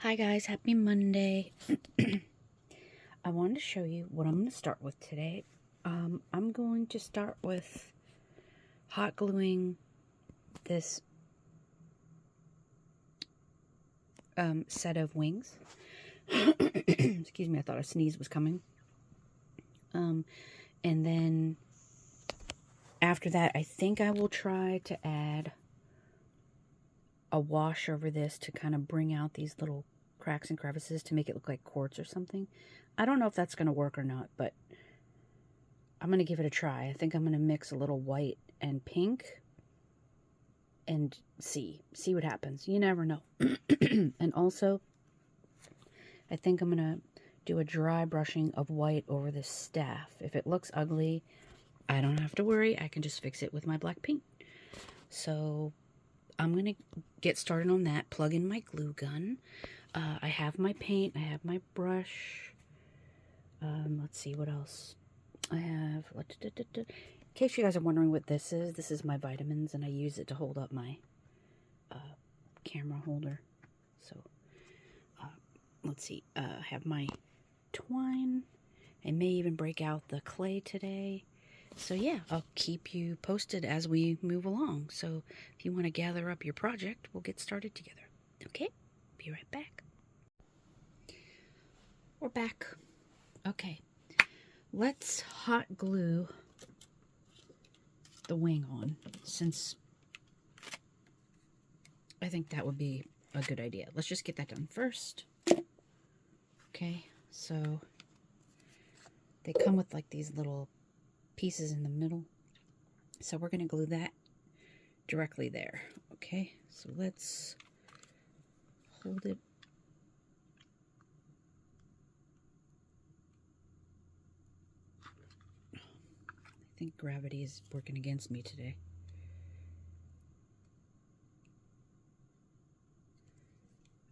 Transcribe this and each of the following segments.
Hi guys, happy Monday. I wanted to show you what I'm going to start with today. I'm going to start with hot gluing this set of wings. Excuse me, I thought a sneeze was coming. And then after that, I think I will try to add a wash over this to kind of bring out these little cracks and crevices to make it look like quartz or something. I don't know if that's going to work or not, but I'm going to give it a try. I think I'm going to mix a little white and pink and see what happens. You never know. And also, I think I'm going to do a dry brushing of white over this staff. If it looks ugly, I don't have to worry. I can just fix it with my black paint. So I'm going to get started on that, plug in my glue gun. I have my paint, I have my brush. Let's see what else. I have, in case you guys are wondering what this is my vitamins, and I use it to hold up my camera holder. So, let's see, I have my twine. I may even break out the clay today. So yeah, I'll keep you posted as we move along. So if you want to gather up your project, we'll get started together. Okay, be right back. We're back. Okay, let's hot glue the wing on, since I think that would be a good idea. Let's just get that done first. Okay, so they come with like these little pieces in the middle. So we're going to glue that directly there. Okay, so let's hold it. I think gravity is working against me today.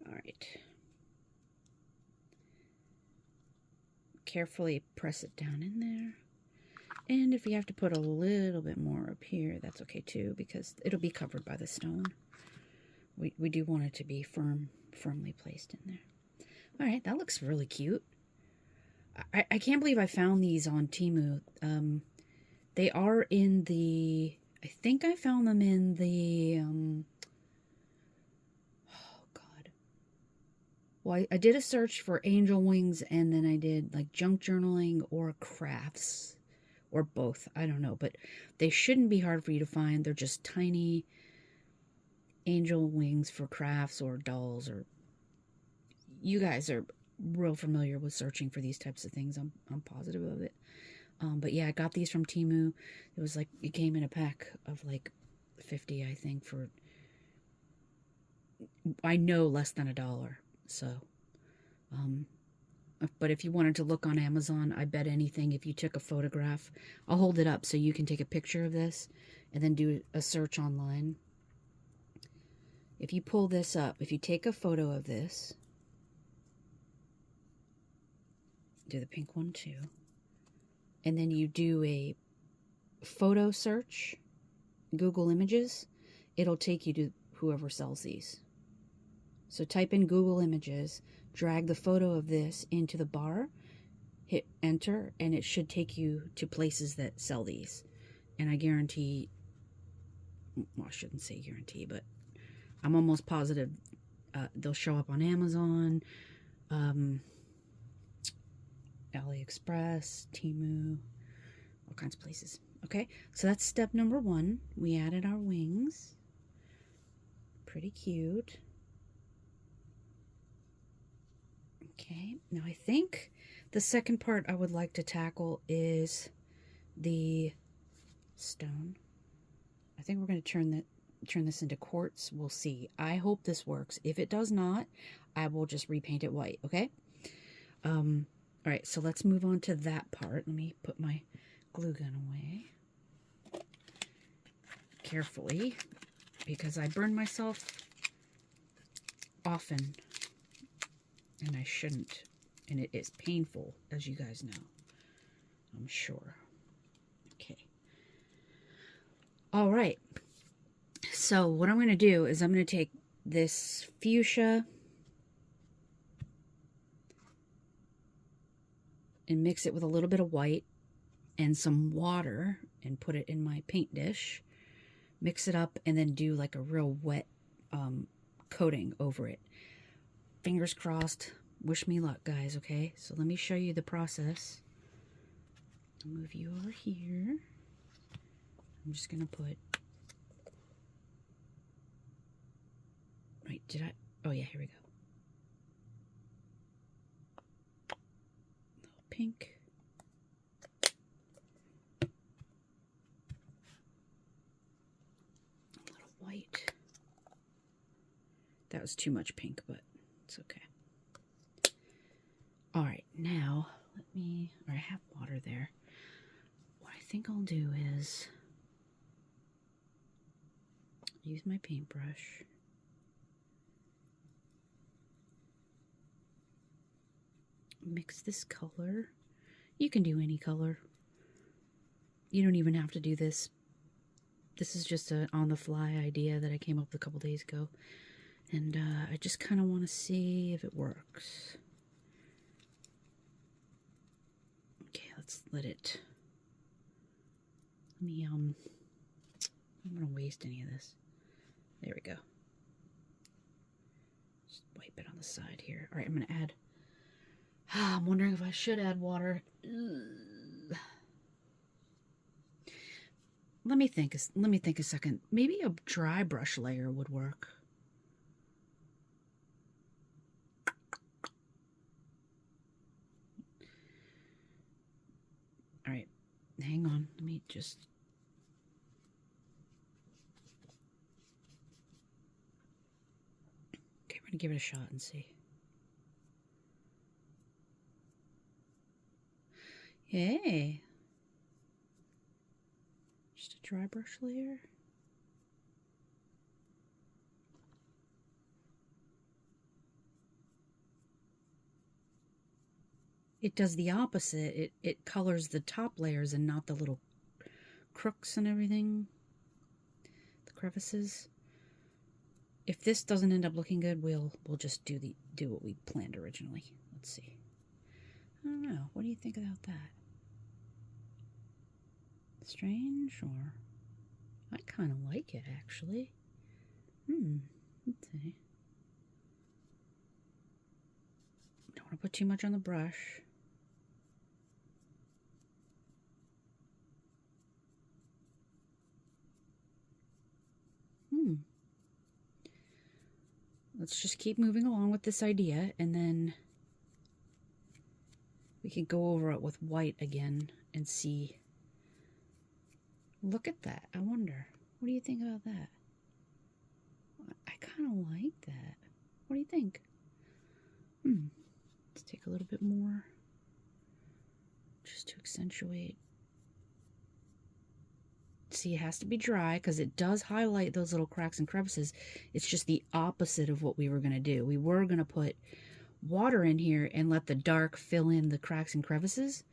All right. Carefully press it down in there. And if you have to put a little bit more up here, that's okay too, because it'll be covered by the stone. We do want it to be firmly placed in there. All right, that looks really cute. I can't believe I found these on Temu. They are in the, I think I found them in the, oh God. Well, I did a search for angel wings, and then I did like junk journaling or crafts. Or both, I don't know, but they shouldn't be hard for you to find. They're just tiny angel wings for crafts or dolls, or you guys are real familiar with searching for these types of things. I'm positive of it. But yeah, I got these from Temu. It was like, it came in a pack of like 50, I think, for, I know, less than $1. So, but if you wanted to look on Amazon, I bet anything, if you took a photograph, I'll hold it up so you can take a picture of this and then do a search online. If you pull this up, if you take a photo of this, do the pink one too, and then you do a photo search, Google Images, it'll take you to whoever sells these. So type in Google Images, drag the photo of this into the bar, hit enter, and it should take you to places that sell these. And I guarantee, well, I shouldn't say guarantee, but I'm almost positive they'll show up on Amazon, AliExpress, Temu, all kinds of places. Okay, so that's step number 1. We added our wings. Pretty cute. Okay, now I think the second part I would like to tackle is the stone. I think we're going to turn this into quartz. We'll see. I hope this works. If it does not, I will just repaint it white, okay? All right, so let's move on to that part. Let me put my glue gun away carefully, because I burn myself often, and I shouldn't. And it is painful, as you guys know, I'm sure. Okay. All right. So what I'm going to do is I'm going to take this fuchsia and mix it with a little bit of white and some water and put it in my paint dish. Mix it up and then do like a real wet coating over it. Fingers crossed. Wish me luck, guys, okay? So let me show you the process. I'll move you over here. I'm just going to put... Wait, did I... Oh, yeah, here we go. A little pink. A little white. That was too much pink, but it's okay. All right, now let me... I have water there. What I think I'll do is use my paintbrush. Mix this color. You can do any color. You don't even have to do this. This is just an on-the-fly idea that I came up with a couple days ago. And I just kind of want to see if it works. Okay, let's let it... Let me, I'm going to waste any of this. There we go. Just wipe it on the side here. All right, I'm going to add... I'm wondering if I should add water. Ugh. Let me think a second. Maybe a dry brush layer would work. All right, hang on. Let me just... Okay, we're gonna give it a shot and see. Hey. Just a dry brush layer. It does the opposite. It colors the top layers and not the little crooks and everything. The crevices. If this doesn't end up looking good, we'll just do what we planned originally. Let's see. I don't know. What do you think about that? Strange, or I kind of like it actually. Let's see. Don't want to put too much on the brush. Let's just keep moving along with this idea, and then we can go over it with white again and see. Look at that. I wonder. What do you think about that? I kind of like that. What do you think? Let's take a little bit more just to accentuate. See, it has to be dry because it does highlight those little cracks and crevices. It's just the opposite of what we were going to do. We were going to put water in here and let the dark fill in the cracks and crevices.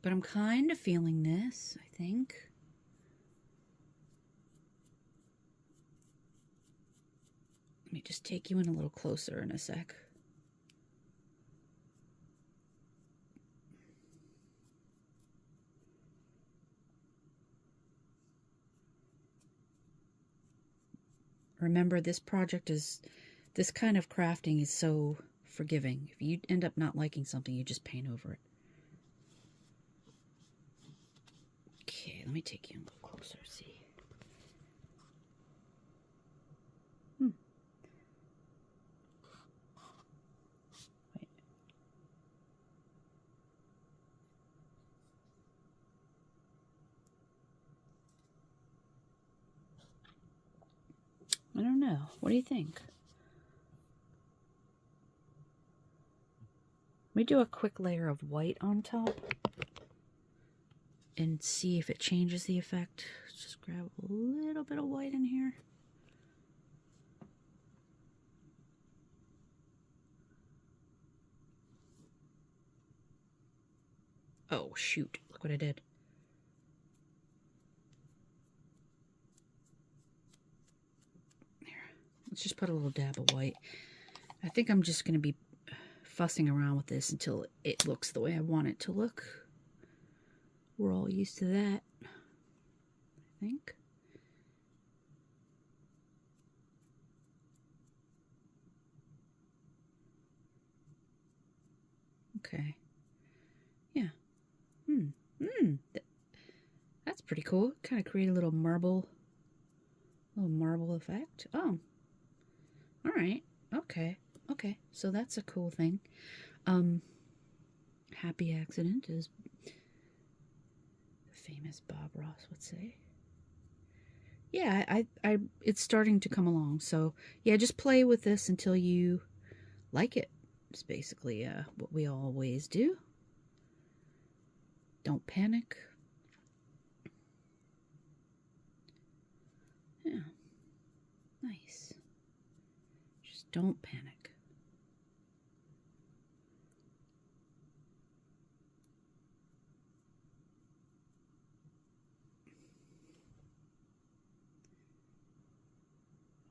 But I'm kind of feeling this, I think. Let me just take you in a little closer in a sec. Remember, this kind of crafting is so forgiving. If you end up not liking something, you just paint over it. Okay, let me take you a little closer, see. Wait. I don't know. What do you think? Let me do a quick layer of white on top and see if it changes the effect. Let's just grab a little bit of white in here. Oh, shoot. Look what I did. There. Let's just put a little dab of white. I think I'm just going to be fussing around with this until it looks the way I want it to look. We're all used to that, I think. Okay. Yeah. That's pretty cool. Kind of create a little marble effect. Oh. All right. Okay. Okay. So that's a cool thing. Happy accident, as the famous Bob Ross would say. Yeah, it's starting to come along. So yeah, just play with this until you like it. It's basically what we always do. Don't panic. Yeah. Nice. Just don't panic.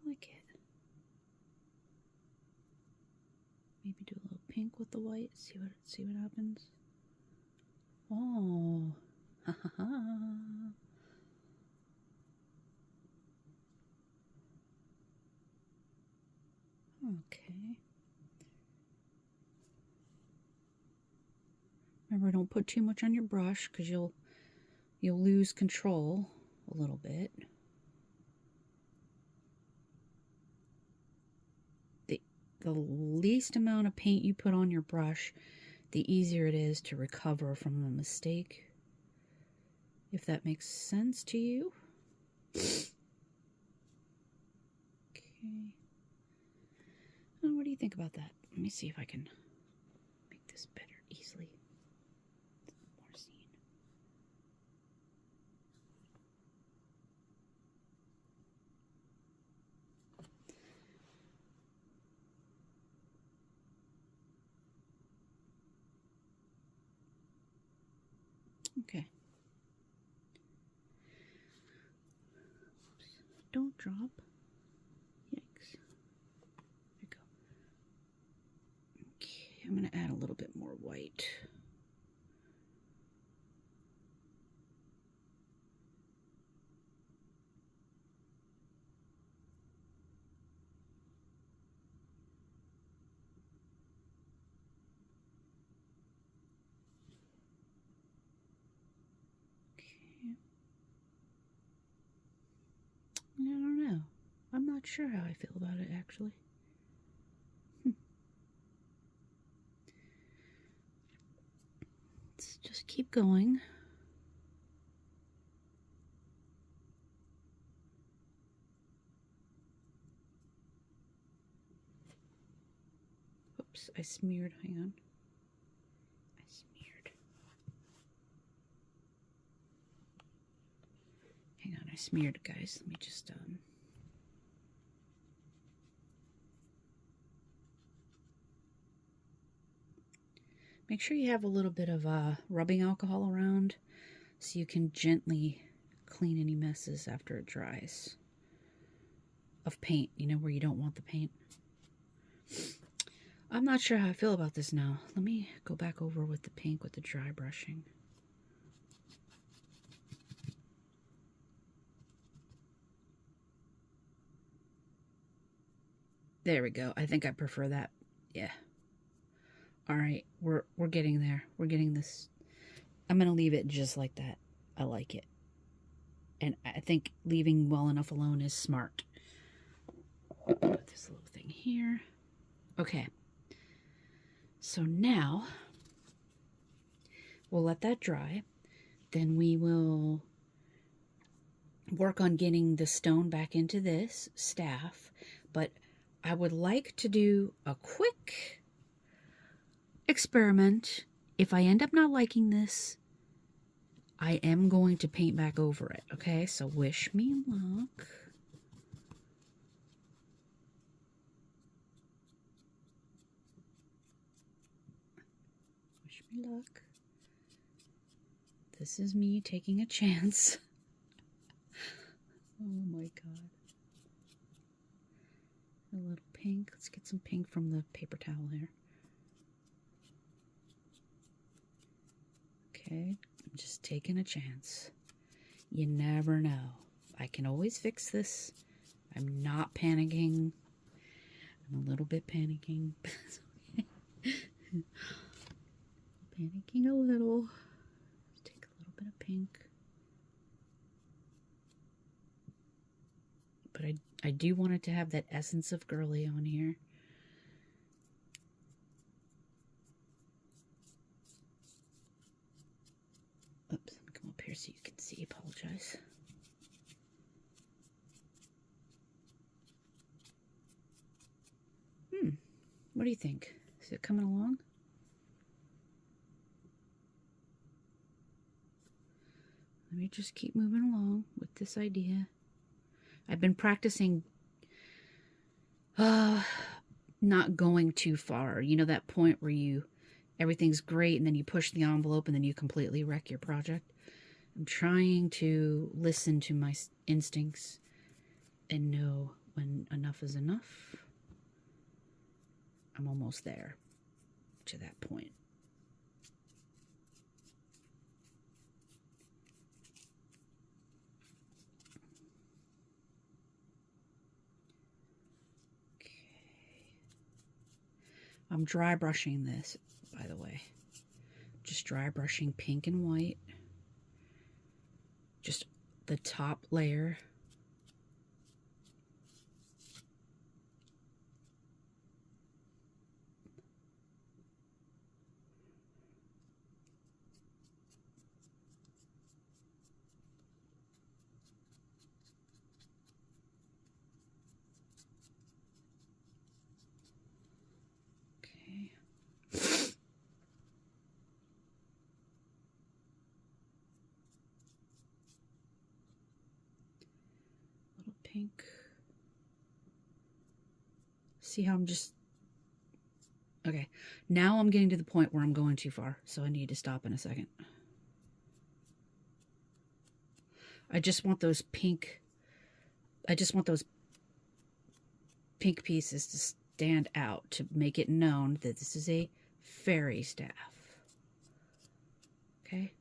I like it. Maybe do a little pink with the white. See what happens. Oh. Ha ha ha. Okay. Remember, don't put too much on your brush because you'll lose control a little bit. The least amount of paint you put on your brush, the easier it is to recover from a mistake. If that makes sense to you. Okay. What do you think about that? Let me see if I can make this better easily. More scene. Okay. Oops. Don't drop. Yikes. There we go. Okay, I'm going to add a little bit more white. I don't know. I'm not sure how I feel about it, actually. Let's just keep going. Oops, I smeared. Hang on. I smeared. Hang on, I smeared, guys. Let me just, make sure you have a little bit of rubbing alcohol around so you can gently clean any messes after it dries. Of paint, you know, where you don't want the paint. I'm not sure how I feel about this now. Let me go back over with the pink with the dry brushing. There we go. I think I prefer that. Yeah. All right, we're getting there. We're getting this. I'm going to leave it just like that. I like it. And I think leaving well enough alone is smart. Put this little thing here. Okay. So now we'll let that dry. Then we will work on getting the stone back into this staff. But I would like to do a quick experiment. If I end up not liking this, I am going to paint back over it. Okay, so wish me luck. Wish me luck. This is me taking a chance. Oh my god. A little pink. Let's get some pink from the paper towel here. Okay, I'm just taking a chance. You never know. I can always fix this. I'm not panicking. I'm a little bit panicking. Panicking a little. Take a little bit of pink. But I do want it to have that essence of girly on here. Oops, let me come up here so you can see. Apologize. What do you think? Is it coming along? Let me just keep moving along with this idea. I've been practicing not going too far. You know that point where everything's great and then you push the envelope and then you completely wreck your project? I'm trying to listen to my instincts and know when enough is enough. I'm almost there to that point. Okay. I'm dry brushing this, by the way. Just dry brushing pink and white. Just the top layer. Okay. Little pink. See how I'm just... Okay, now I'm getting to the point where I'm going too far, so I need to stop in a second. I just want those pink pieces to stand out, to make it known that this is a fairy staff. Okay?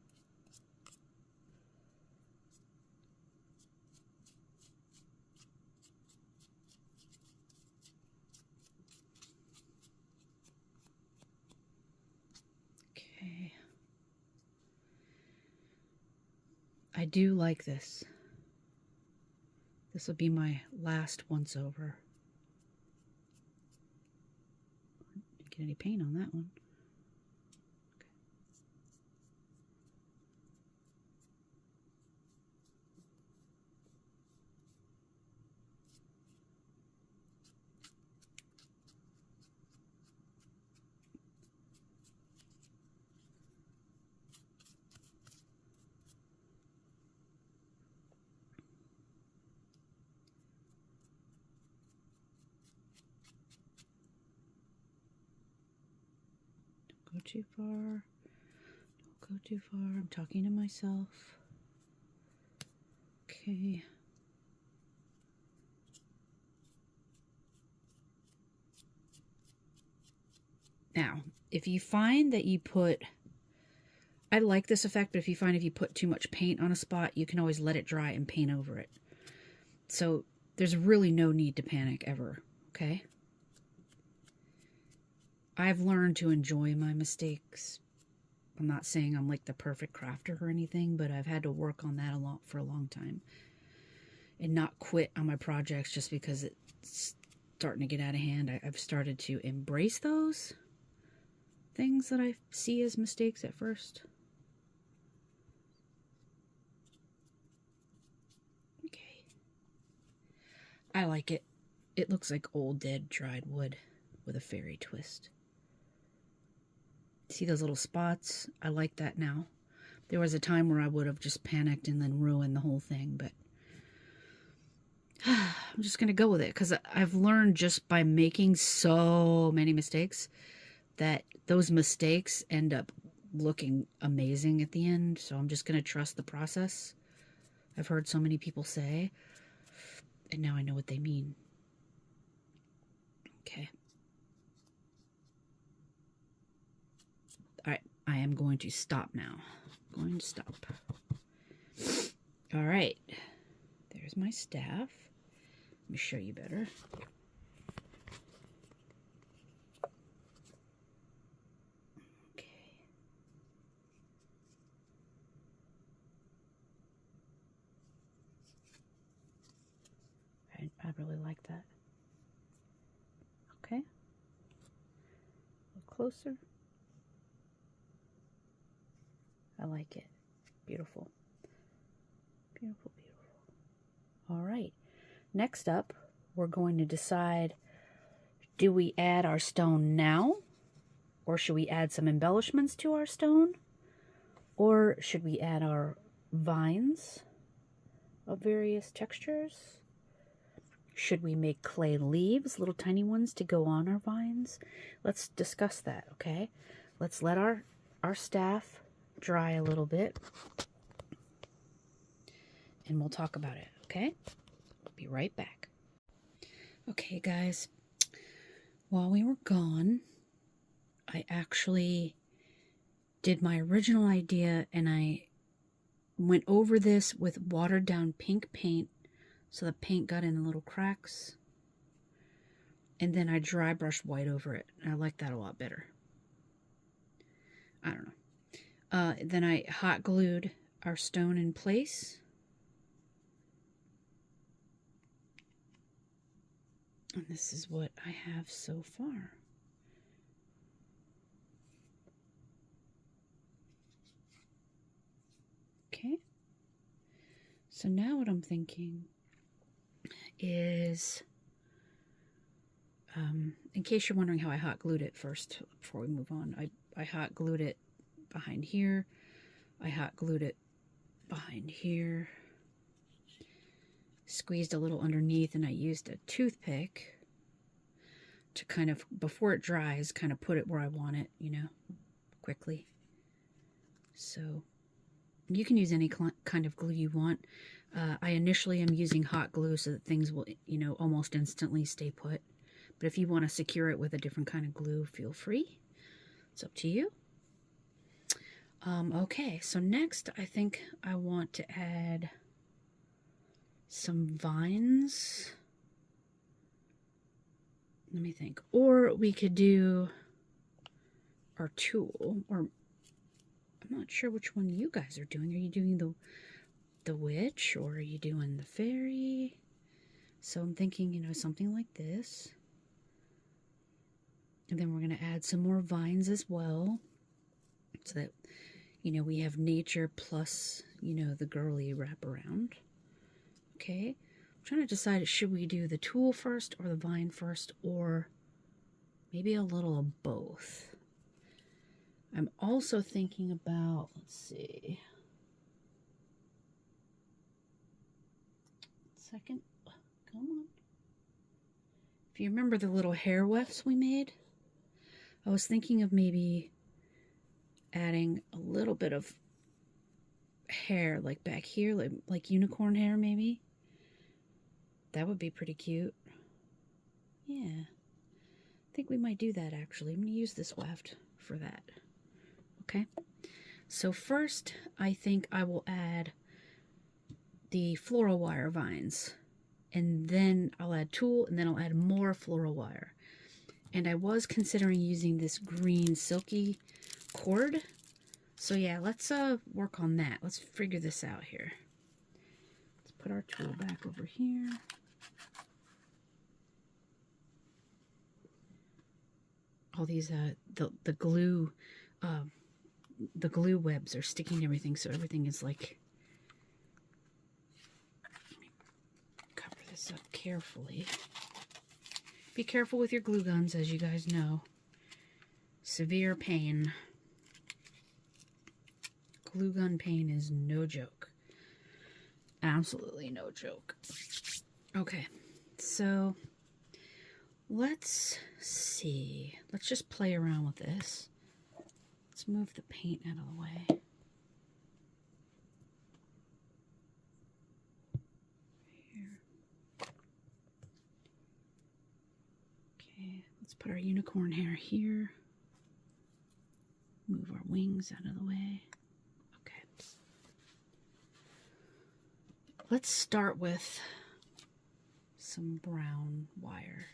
Okay. I do like this. This will be my last once over. Didn't get any paint on that one. Don't go too far. Don't go too far. I'm talking to myself. Okay. Now, if you find that you put... I like this effect, but if you find if you put too much paint on a spot, you can always let it dry and paint over it. So there's really no need to panic ever, okay? I've learned to enjoy my mistakes. I'm not saying I'm like the perfect crafter or anything, but I've had to work on that for a long time. And not quit on my projects just because it's starting to get out of hand. I've started to embrace those things that I see as mistakes at first. Okay. I like it. It looks like old dead dried wood with a fairy twist. See those little spots? I like that now. There was a time where I would have just panicked and then ruined the whole thing, but I'm just going to go with it because I've learned just by making so many mistakes that those mistakes end up looking amazing at the end. So I'm just going to trust the process. I've heard so many people say, and now I know what they mean. Okay. All right, I am going to stop now. going to stop. All right, there's my staff. Let me show you better. Okay. I really like that. Okay. A little closer. I like it. Beautiful. Beautiful, beautiful. All right. Next up, we're going to decide, do we add our stone now? Or should we add some embellishments to our stone? Or should we add our vines of various textures? Should we make clay leaves, little tiny ones, to go on our vines? Let's discuss that, okay? Let's let our staff dry a little bit, and we'll talk about it, okay? Be right back. Okay, guys, while we were gone, I actually did my original idea, and I went over this with watered down pink paint so the paint got in the little cracks, and then I dry brushed white over it, and I like that a lot better. I don't know. Then I hot glued our stone in place. And this is what I have so far. Okay. So now what I'm thinking is, in case you're wondering how I hot glued it first, before we move on, I hot glued it behind here. I hot glued it behind here. Squeezed a little underneath, and I used a toothpick to kind of, before it dries, kind of put it where I want it, you know, quickly. So you can use any kind of glue you want. I initially am using hot glue so that things will, you know, almost instantly stay put. But if you want to secure it with a different kind of glue, feel free. It's up to you. Okay, so next I think I want to add some vines. Let me think. Or we could do our tool, or I'm not sure which one you guys are doing. Are you doing the witch, or are you doing the fairy? So I'm thinking, you know, something like this. And then we're going to add some more vines as well, so that, you know, we have nature plus, you know, the girly wraparound. Okay. I'm trying to decide, should we do the tool first or the vine first, or maybe a little of both. I'm also thinking about, let's see. Second, come on. If you remember the little hair wefts we made, I was thinking of maybe adding a little bit of hair, like back here, like unicorn hair maybe. That would be pretty cute. Yeah. I think we might do that actually. I'm going to use this weft for that. Okay. So first, I think I will add the floral wire vines. And then I'll add tulle, and then I'll add more floral wire. And I was considering using this green silky cord. So yeah, let's work on that. Let's figure this out here. Let's put our tool back over here. All these the glue webs are sticking to everything, so everything is like, let me cover this up carefully. Be careful with your glue guns, as you guys know. Severe pain. Glue gun pain is no joke. Absolutely no joke. Okay, so let's see. Let's just play around with this. Let's move the paint out of the way. Here. Okay, let's put our unicorn hair here. Move our wings out of the way. Okay. let's start with some brown wire.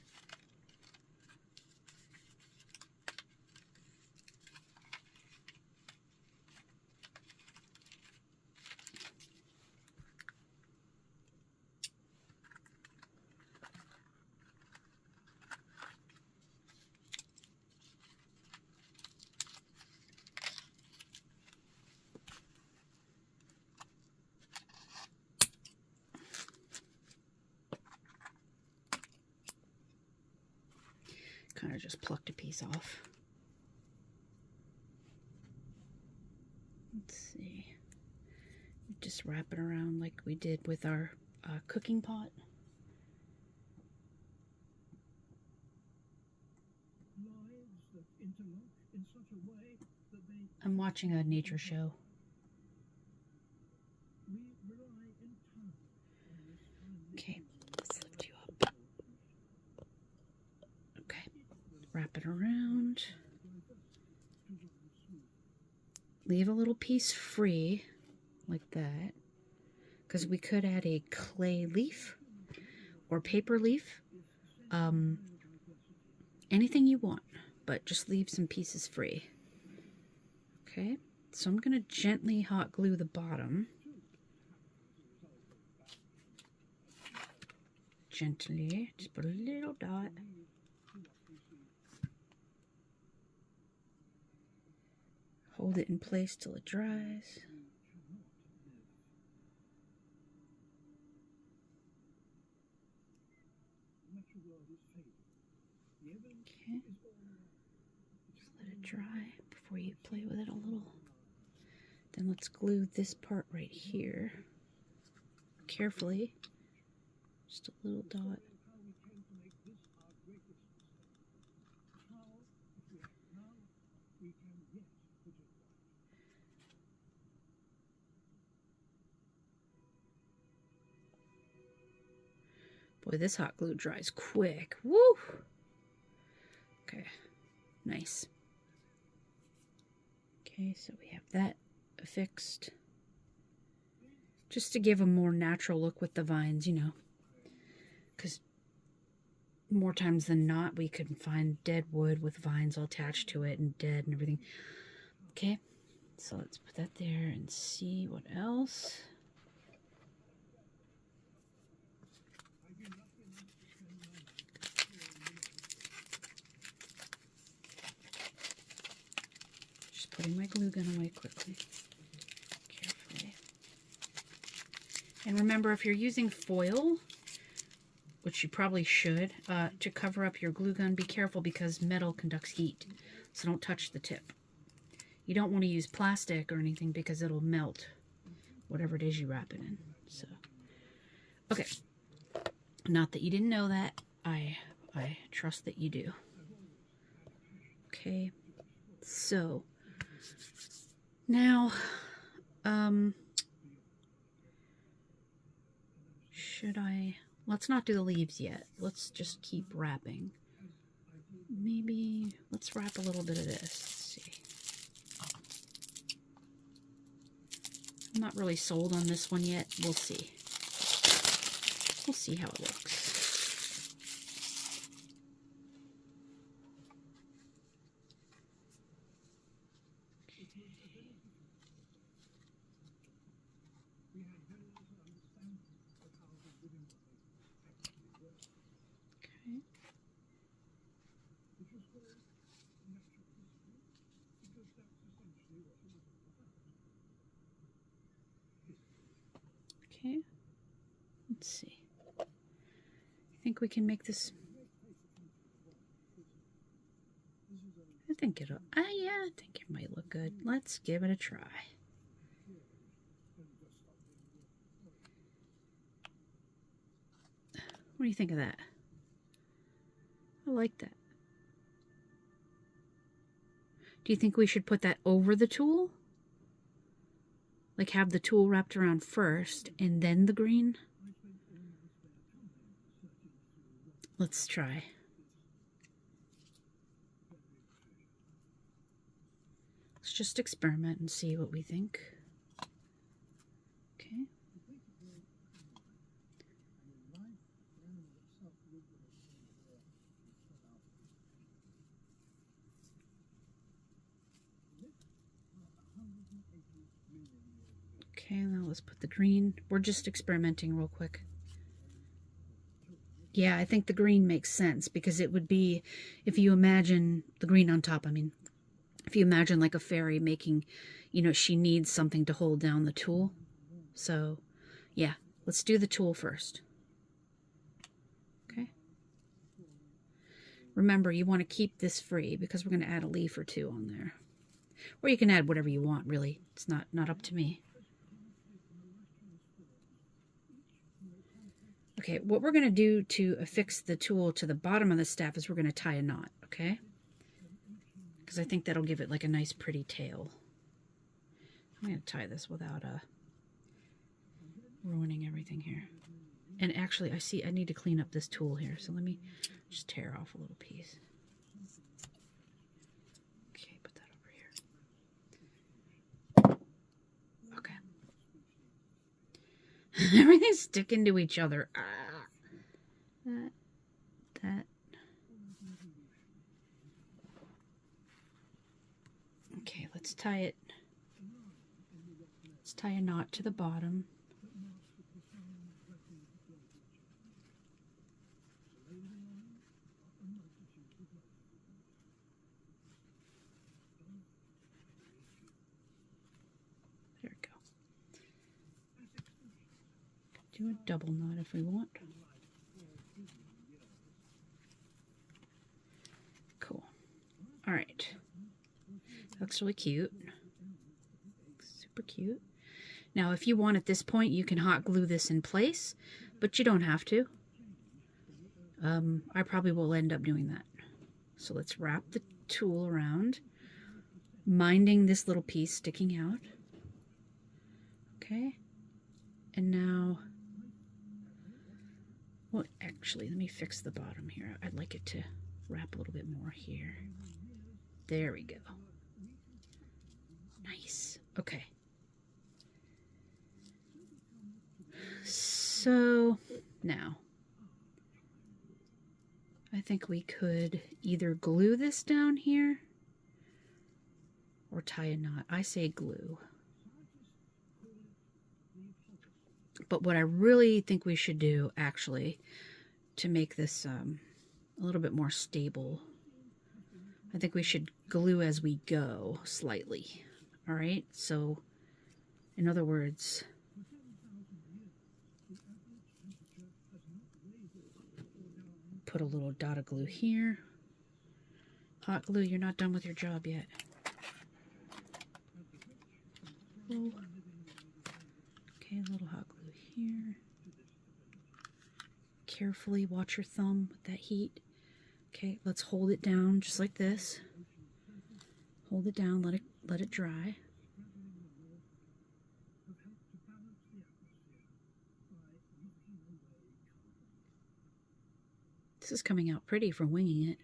Kind of just plucked a piece off. Let's see. Just wrap it around like we did with our cooking pot. I'm watching a nature show. Okay, let's lift you up. Okay, wrap it around. Leave a little piece free, like that, because we could add a clay leaf or paper leaf. Anything you want, but just leave some pieces free. Okay, so I'm going to gently hot glue the bottom. Gently, just put a little dot. Hold it in place till it dries. Okay, just let it dry before you play with it a little. Then let's glue this part right here carefully. Just a little dot. Boy, this hot glue dries quick. Woo! Okay, nice. Okay, so we have that affixed. Just to give a more natural look with the vines, you know. Because more times than not, we could find dead wood with vines all attached to it and dead and everything. Okay, so let's put that there and see what else. Just putting my glue gun away quickly, carefully. And remember, if you're using foil, which you probably should, to cover up your glue gun, be careful because metal conducts heat, so don't touch the tip. You don't want to use plastic or anything because it'll melt whatever it is you wrap it in. So, okay. Not that you didn't know that. I trust that you do. Okay. So, now, should I... Let's not do the leaves yet. Let's just keep wrapping. Maybe let's wrap a little bit of this. Let's see. I'm not really sold on this one yet. We'll see. We'll see how it looks. Okay, let's see. I think we can make this. I think it'll. Yeah, I think it might look good. Let's give it a try. What do you think of that? I like that. Do you think we should put that over the tool? Like have the tool wrapped around first and then the green? Let's try. Let's just experiment and see what we think. Okay. Okay, now let's put the green. We're just experimenting real quick. Yeah, I think the green makes sense because it would be, if you imagine the green on top, I mean, if you imagine like a fairy making, you know, she needs something to hold down the tool. So, yeah, let's do the tool first. Okay. Remember, you want to keep this free because we're going to add a leaf or two on there. Or you can add whatever you want, really. It's not up to me. Okay, what we're going to do to affix the tool to the bottom of the staff is we're going to tie a knot, okay? Because I think that'll give it like a nice pretty tail. I'm going to tie this without ruining everything here. And actually, I see I need to clean up this tool here, so let me just tear off a little piece. Okay, put that over here. Okay. Everything's sticking to each other. That. Okay, let's tie it. Let's tie a knot to the bottom. There we go. Do a double knot if we want. Cool. All right. Looks really cute. Super cute. Now, if you want at this point, you can hot glue this in place, but you don't have to. I probably will end up doing that. So let's wrap the tool around, minding this little piece sticking out. Okay. And now, well, actually, let me fix the bottom here. I'd like it to wrap a little bit more here. There we go. Nice. Okay. So now, I think we could either glue this down here or tie a knot. I say glue. But what I really think we should do, actually, to make this a little bit more stable, I think we should glue as we go slightly. All right? So, in other words, put a little dot of glue here. Hot glue, you're not done with your job yet. Oh. Okay, a little hot glue here. Carefully watch your thumb with that heat. Okay, let's hold it down just like this. Hold it down, let it dry. This is coming out pretty for winging it.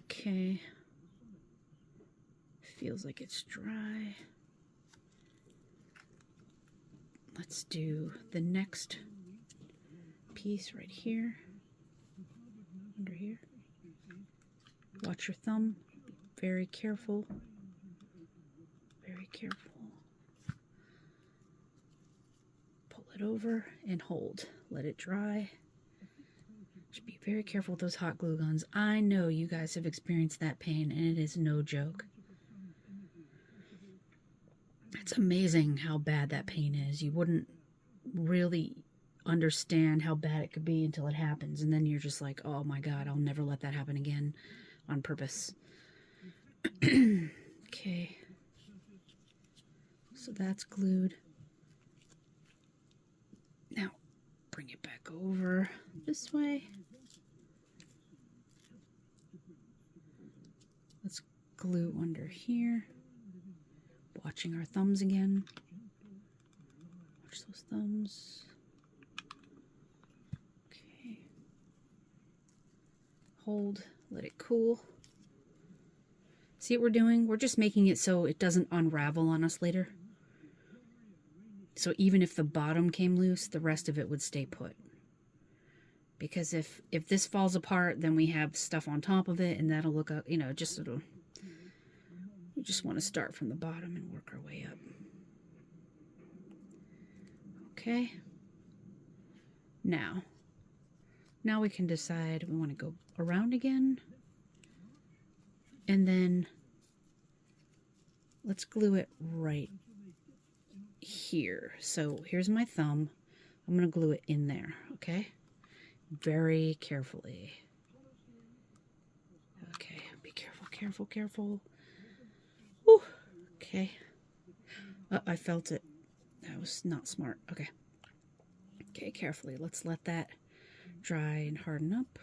Okay. Feels like it's dry. Let's do the next piece right here, under here. Watch your thumb. Be very careful. Very careful. Pull it over and hold. Let it dry. Just be very careful with those hot glue guns. I know you guys have experienced that pain, and it is no joke. It's amazing how bad that pain is. You wouldn't really understand how bad it could be until it happens, and then you're just like, oh my god, I'll never let that happen again on purpose. Okay. So that's glued. Now, bring it back over this way. Let's glue under here. Watching our thumbs again. Watch those thumbs. Okay. Hold, let it cool. See what we're doing? We're just making it so it doesn't unravel on us later. So even if the bottom came loose, the rest of it would stay put. Because if this falls apart, then we have stuff on top of it, and that'll look, you know, just it'll just want to start from the bottom and work our way up. Okay. Now we can decide we want to go around again. And then let's glue it right here. So here's my thumb. I'm going to glue it in there, okay? Very carefully. Okay, be careful, careful, careful. Whew. Okay. I felt it. That was not smart. Okay. Okay, carefully. Let's let that dry and harden up.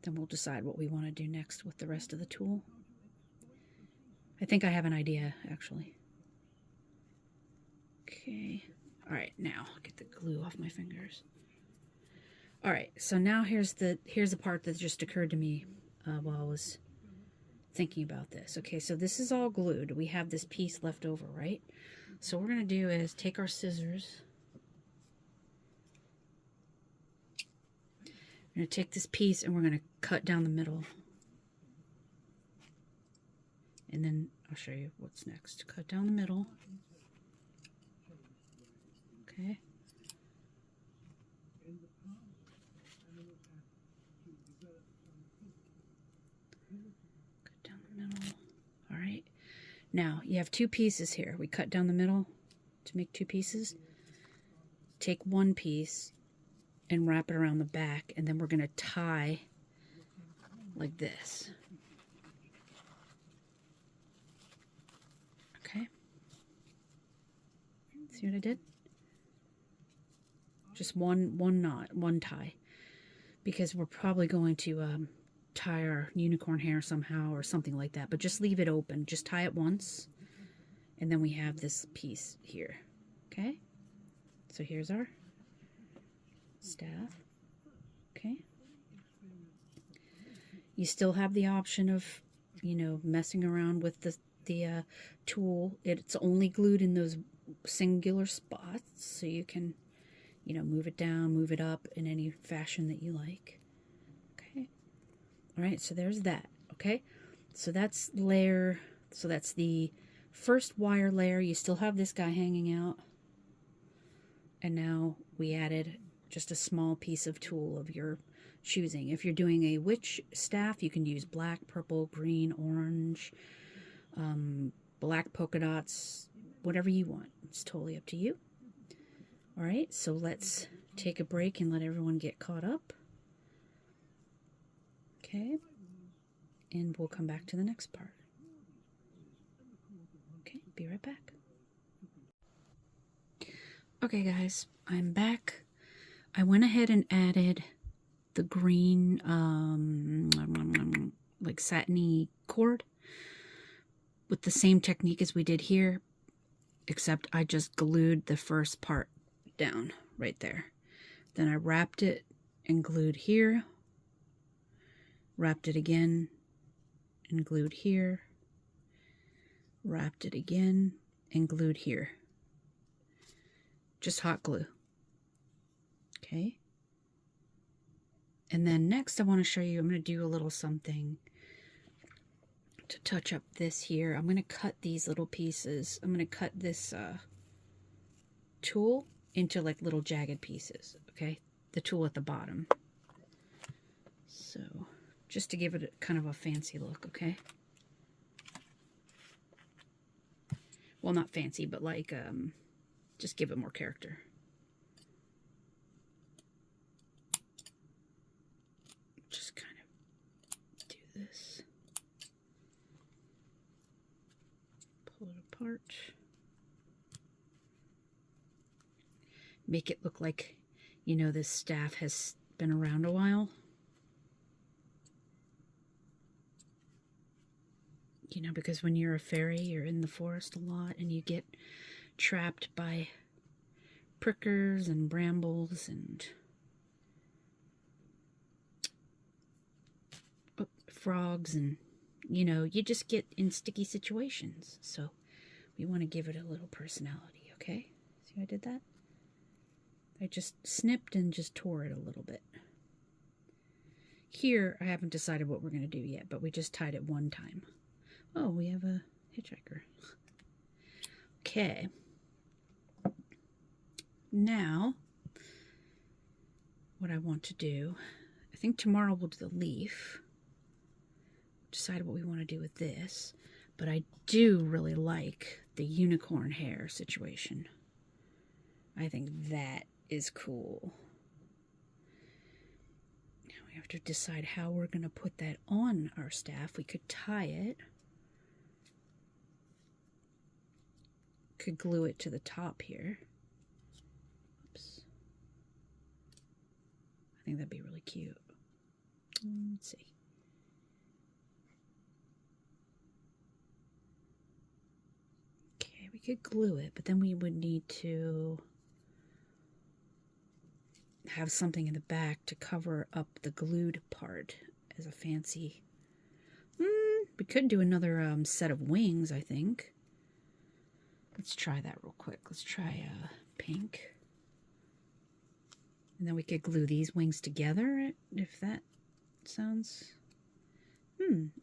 Then we'll decide what we want to do next with the rest of the tool. I think I have an idea, actually. Okay. All right, now get the glue off my fingers. All right, so now here's the part that just occurred to me while I was thinking about this. Okay, so this is all glued. We have this piece left over, right? So what we're going to do is take our scissors. We're going to take this piece and we're going to cut down the middle. And then I'll show you what's next. Cut down the middle. Okay. Cut down the middle. All right. Now, you have two pieces here. We cut down the middle to make two pieces. Take one piece and wrap it around the back, and then we're going to tie like this. Okay. See what I did? Just one knot, one tie, because we're probably going to tie our unicorn hair somehow or something like that, but just leave it open. Just tie it once, and then we have this piece here. Okay? So here's our staff. Okay? You still have the option of, you know, messing around with the tool. It's only glued in those singular spots, so you can, you know, move it down, move it up in any fashion that you like. Okay. All right, so there's that. Okay. So that's layer, so that's the first wire layer. You still have this guy hanging out. And now we added just a small piece of tool of your choosing. If you're doing a witch staff, you can use black, purple, green, orange, black polka dots, whatever you want. It's totally up to you. All right, so let's take a break and let everyone get caught up. Okay, and we'll come back to the next part. Okay, be right back. Okay, guys, I'm back. I went ahead and added the green, like satiny cord with the same technique as we did here, except I just glued the first part down right there. Then I wrapped it and glued here, wrapped it again and glued here, wrapped it again and glued here. Just hot glue. Okay. And then next I want to show you, I'm going to do a little something to touch up this here. I'm going to cut these little pieces. I'm going to cut this tool into like little jagged pieces. Okay. The tool at the bottom. So just to give it kind of a fancy look. Okay. Well, not fancy, but like, just give it more character. Just kind of do this. Pull it apart. Make it look like, you know, this staff has been around a while. You know, because when you're a fairy, you're in the forest a lot and you get trapped by prickers and brambles and frogs, and you know, you just get in sticky situations. So we want to give it a little personality. Okay, see how I did that? I just snipped and just tore it a little bit. Here I haven't decided what we're going to do yet, but we just tied it one time. Oh, we have a hitchhiker. Okay. Now, what I want to do, I think tomorrow we'll do the leaf. Decide what we want to do with this. But I do really like the unicorn hair situation. I think that is cool. Now we have to decide how we're going to put that on our staff. We could tie it. Could glue it to the top here. Oops. I think that'd be really cute. Let's see. Okay, we could glue it, but then we would need to have something in the back to cover up the glued part as a fancy. We could do another set of wings, I think. Let's try that real quick. Let's try pink. And then we could glue these wings together, if that sounds...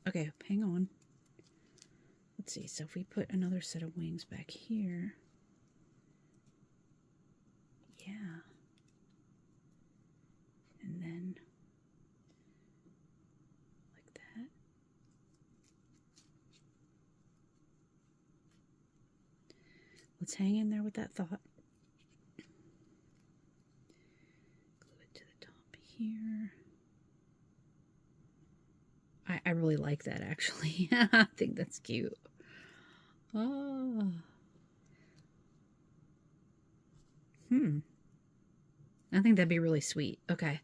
okay, hang on. Let's see, so if we put another set of wings back here... Yeah. And then... like that. Let's hang in there with that thought. Glue it to the top here. I really like that, actually. I think that's cute. Oh. I think that'd be really sweet. Okay.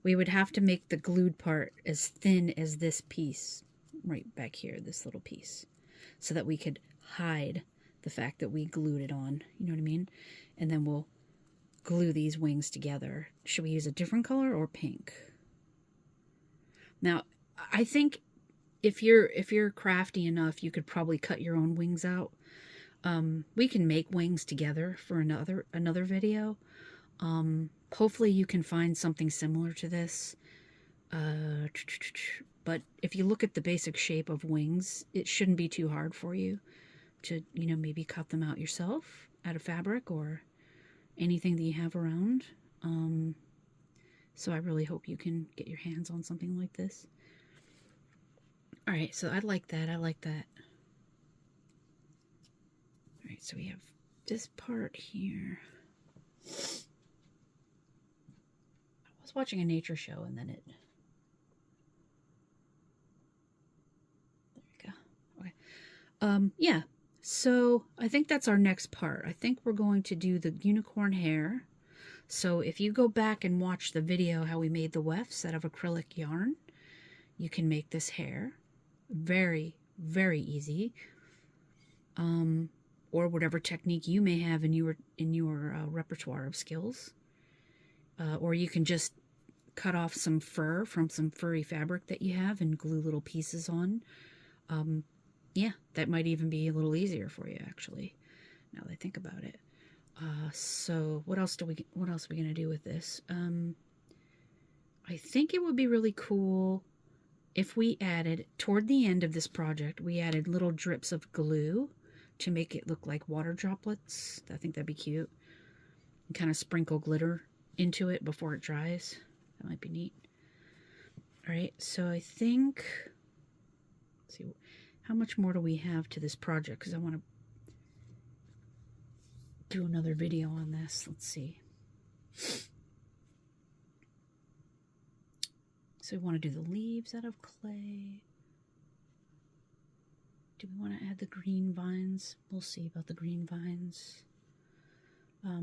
We would have to make the glued part as thin as this piece right back here, this little piece, so that we could hide the fact that we glued it on. You know what I mean? And then we'll glue these wings together. Should we use a different color or pink? Now, I think if you're crafty enough, you could probably cut your own wings out. We can make wings together for another video. Hopefully you can find something similar to this. But if you look at the basic shape of wings, it shouldn't be too hard for you to, maybe cut them out yourself out of fabric or anything that you have around. So I really hope you can get your hands on something like this. All right, so I like that. I like that. All right, so we have this part here. I was watching a nature show and then it... There we go. Okay. Yeah, so I think that's our next part. I think we're going to do the unicorn hair. So if you go back and watch the video how we made the wefts out of acrylic yarn, you can make this hair. Very, very easy. Or whatever technique you may have in your repertoire of skills. Or you can just cut off some fur from some furry fabric that you have and glue little pieces on. Yeah, that might even be a little easier for you, actually, now that I think about it. So what else are we gonna do with this? I think it would be really cool if we added, toward the end of this project, we added little drips of glue to make it look like water droplets. I think that'd be cute. And kind of sprinkle glitter into it before it dries. That might be neat. All right, so I think, let's see, how much more do we have to this project? Because I want to do another video on this. Let's see. So we want to do the leaves out of clay. Do we want to add the green vines? We'll see about the green vines.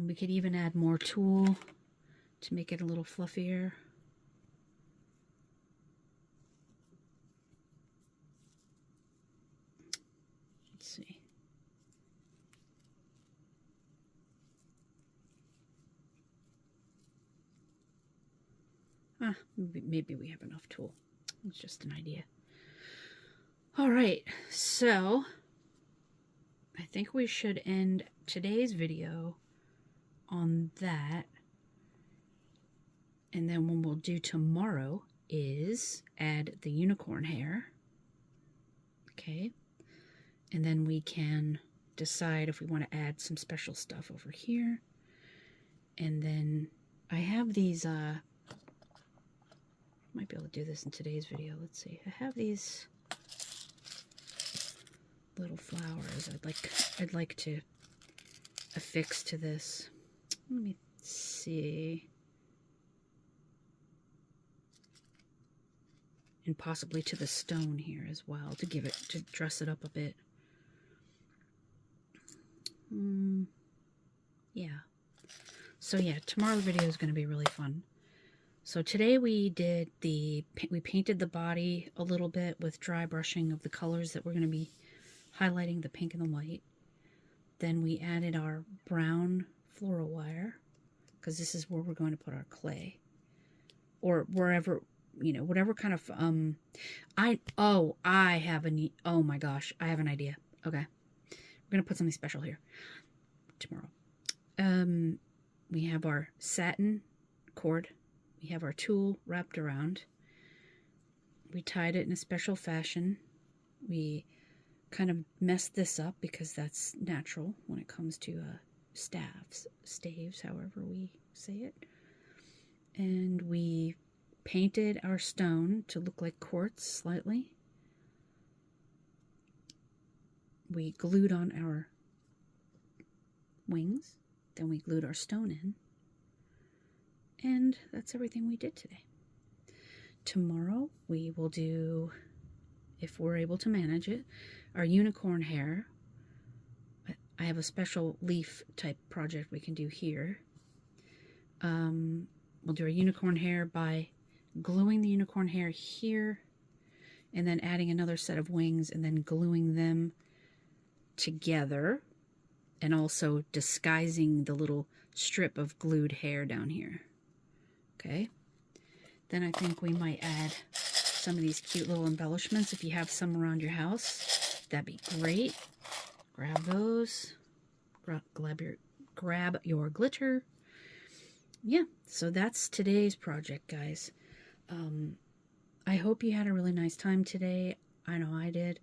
We could even add more tulle to make it a little fluffier. Let's see. Maybe we have enough tulle. It's just an idea. All right, so I think we should end today's video on that. And then what we'll do tomorrow is add the unicorn hair. Okay, And then we can decide if we want to add some special stuff over here. And then I have these, might be able to do this in today's video. Let's see. I have these little flowers I'd like to affix to this. Let me see. And possibly to the stone here as well, to dress it up a bit. Yeah. So yeah, tomorrow's video is going to be really fun. So today we painted the body a little bit with dry brushing of the colors that we're going to be highlighting, the pink and the white. Then we added our brown floral wire, because this is where we're going to put our clay. Or wherever, you know, whatever kind of, oh my gosh, I have an idea. Okay. We're going to put something special here tomorrow. We have our satin cord. We have our tulle wrapped around. We tied it in a special fashion. We kind of messed this up because that's natural when it comes to staves, however we say it. And we painted our stone to look like quartz slightly. We glued on our wings. Then we glued our stone in. And that's everything we did today. Tomorrow we will do, if we're able to manage it, our unicorn hair. I have a special leaf type project we can do here. We'll do our unicorn hair by gluing the unicorn hair here and then adding another set of wings and then gluing them together and also disguising the little strip of glued hair down here. Okay. Then I think we might add some of these cute little embellishments. If you have some around your house, that'd be great. Grab those. Grab your glitter. Yeah, so that's today's project, guys. I hope you had a really nice time today. I know I did.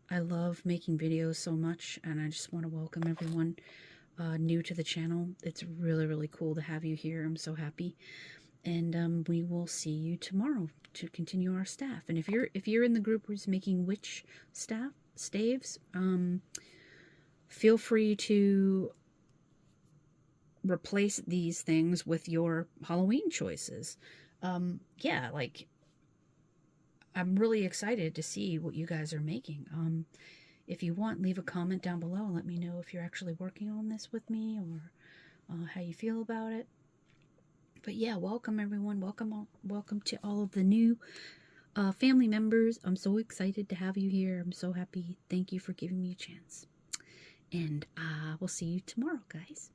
I love making videos so much, and I just want to welcome everyone new to the channel. It's really, really cool to have you here. I'm so happy. And we will see you tomorrow to continue our staff. And if you're in the group who's making witch staves, feel free to replace these things with your Halloween choices. Yeah, like, I'm really excited to see what you guys are making. If you want, leave a comment down below and let me know if you're actually working on this with me or how you feel about it. But yeah, welcome everyone. Welcome to all of the new family members. I'm so excited to have you here. I'm so happy. Thank you for giving me a chance. And we'll see you tomorrow, guys.